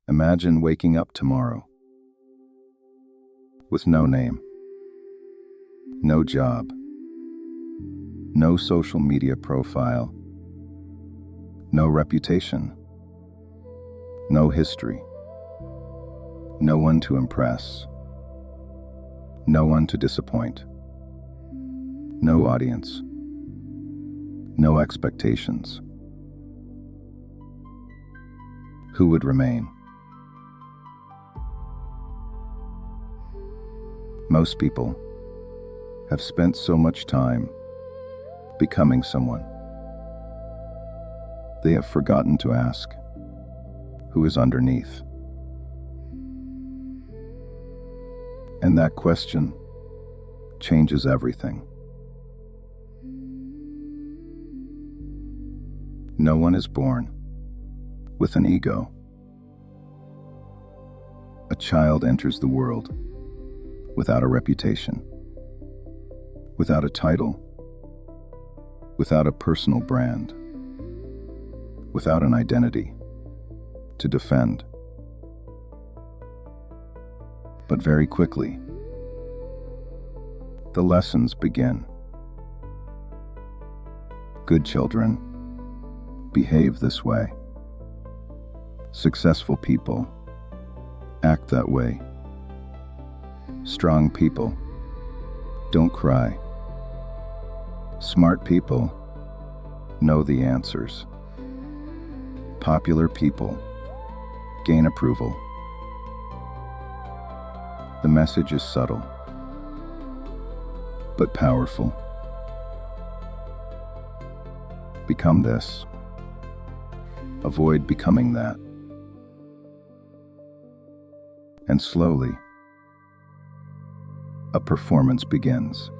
Imagine waking up tomorrow with no name, no job, no social media profile, no reputation, no history, no one to impress, no one to disappoint, no audience, no expectations. Who would remain? Most people have spent so much time becoming someone. They have forgotten to ask, who is underneath? And that question changes everything. No one is born with an ego. A child enters the world without a reputation, without a title, without a personal brand, without an identity to defend. But very quickly, the lessons begin. Good children behave this way. Successful people act that way. Strong people don't cry. Smart people know the answers. Popular people gain approval. The message is subtle, but powerful. Become this. Avoid becoming that. And slowly, a performance begins.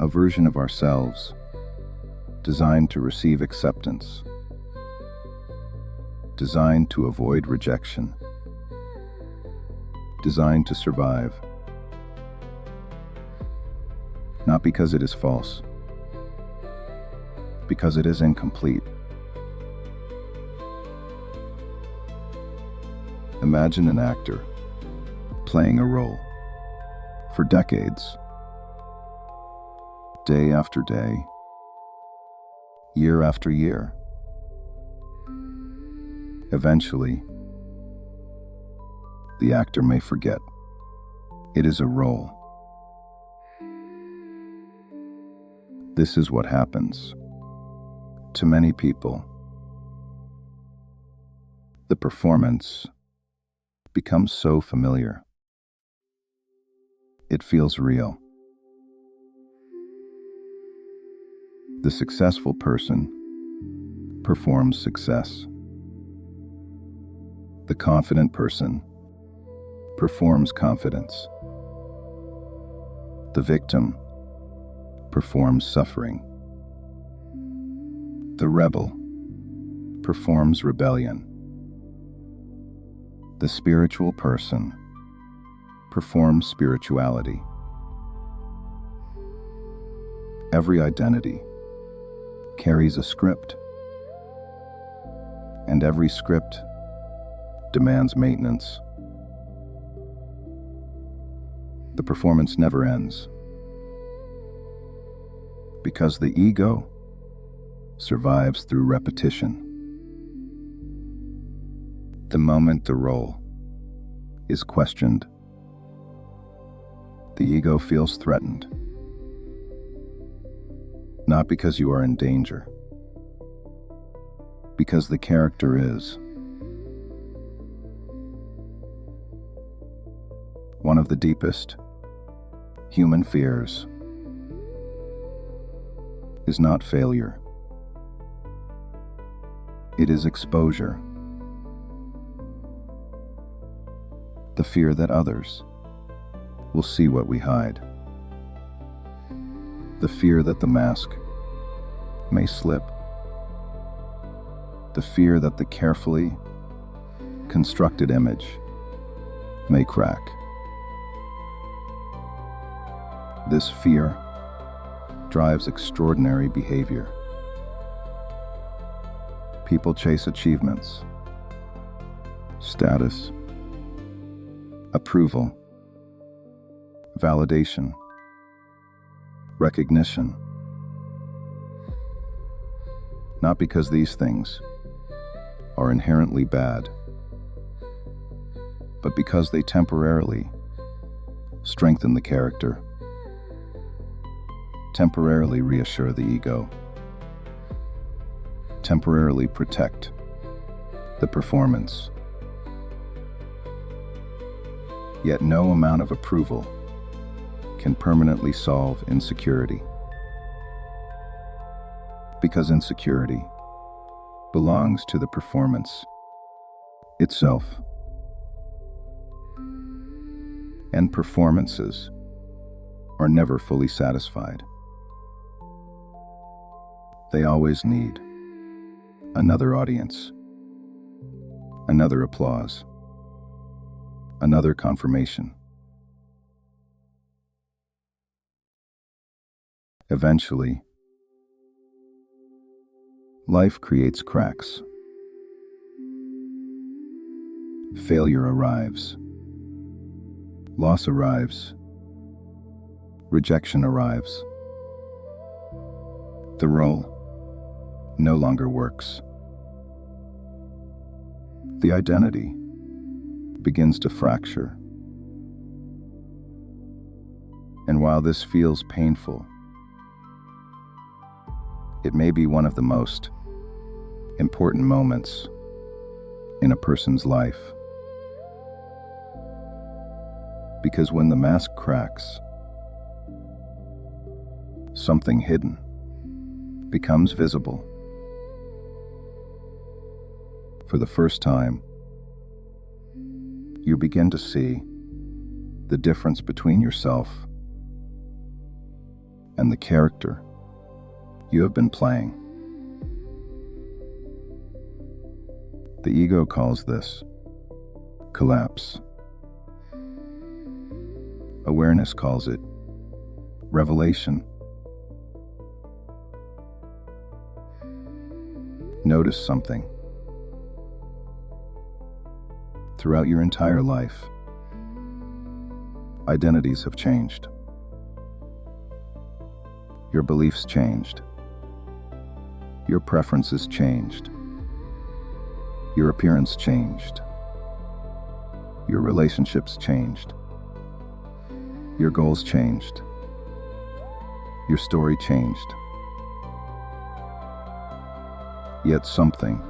A version of ourselves designed to receive acceptance, designed to avoid rejection, designed to survive. Not because it is false, because it is incomplete. Imagine an actor playing a role for decades, day after day, year after year. Eventually, the actor may forget it is a role. This is what happens to many people. The performance becomes so familiar. It feels real. The successful person performs success. The confident person performs confidence. The victim performs suffering. The rebel performs rebellion. The spiritual person performs spirituality. Every identity carries a script, and every script demands maintenance. The performance never ends, because the ego survives through repetition. The moment the role is questioned, the ego feels threatened. Not because you are in danger, because the character is. One of the deepest human fears is not failure. It is exposure. The fear that others will see what we hide. The fear that the mask may slip. The fear that the carefully constructed image may crack. This fear drives extraordinary behavior. People chase achievements status, approval, validation, recognition. Not because these things are inherently bad, but because they temporarily strengthen the character, temporarily reassure the ego, temporarily protect the performance. Yet no amount of approval can permanently solve insecurity, because insecurity belongs to the performance itself. And performances are never fully satisfied. They always need another audience, another applause, another confirmation. Eventually, life creates cracks. Failure arrives. Loss arrives. Rejection arrives. The role no longer works. The identity begins to fracture. And while this feels painful, it may be one of the most important moments in a person's life. Because when the mask cracks, something hidden becomes visible. For the first time, you begin to see the difference between yourself and the character you have been playing. The ego calls this collapse. Awareness calls it revelation. Notice something. Throughout your entire life, identities have changed. Your beliefs changed. Your preferences changed. Your appearance changed. Your relationships changed. Your goals changed. Your story changed. Yet something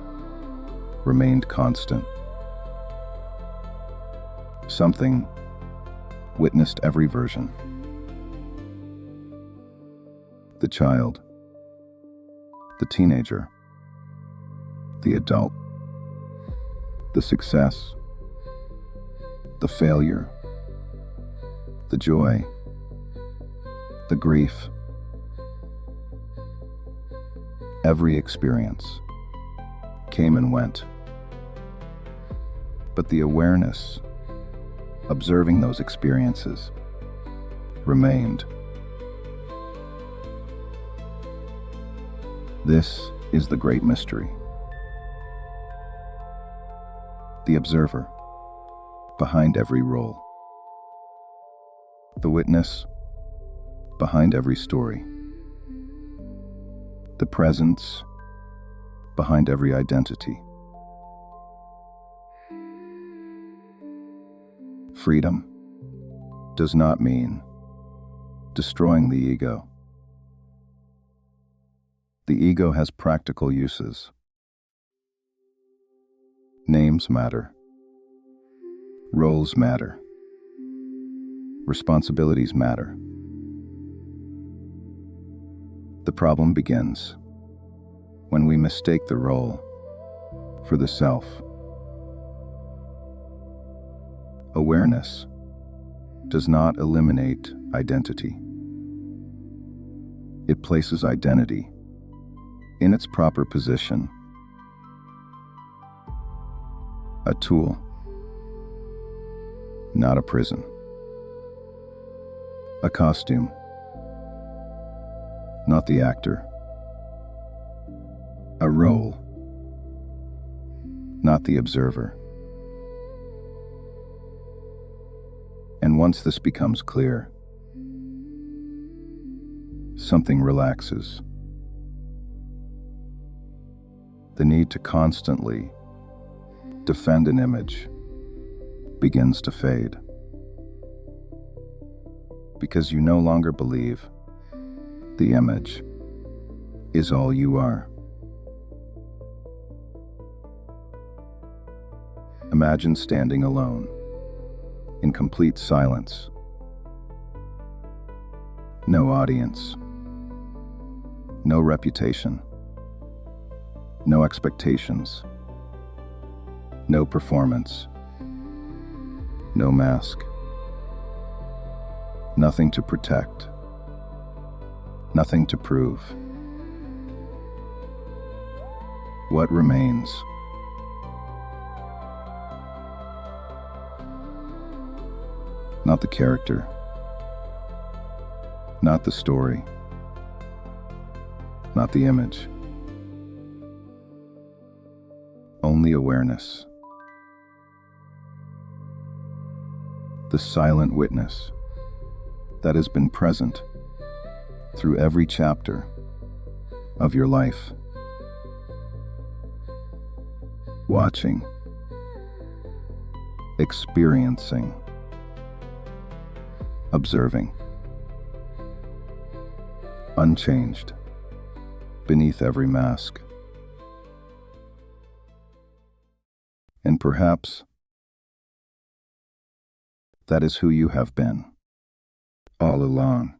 remained constant. Something witnessed every version. The child, the teenager, the adult, the success, the failure, the joy, the grief. Every experience came and went. But the awareness observing those experiences remained. This is the great mystery. The observer behind every role. The witness behind every story. The presence behind every identity. Freedom does not mean destroying the ego. The ego has practical uses. Names matter. Roles matter. Responsibilities matter. The problem begins when we mistake the role for the self. Awareness does not eliminate identity. It places identity in its proper position. A tool, not a prison. A costume, not the actor. A role, not the observer. And once this becomes clear, something relaxes. The need to constantly defend an image begins to fade, because you no longer believe the image is all you are. Imagine standing alone, in complete silence. No audience, no reputation, no expectations, no performance, no mask, nothing to protect, nothing to prove. What remains? Not the character, not the story, not the image. Only awareness. The silent witness that has been present through every chapter of your life. Watching, experiencing, observing, unchanged beneath every mask. And perhaps that is who you have been all along.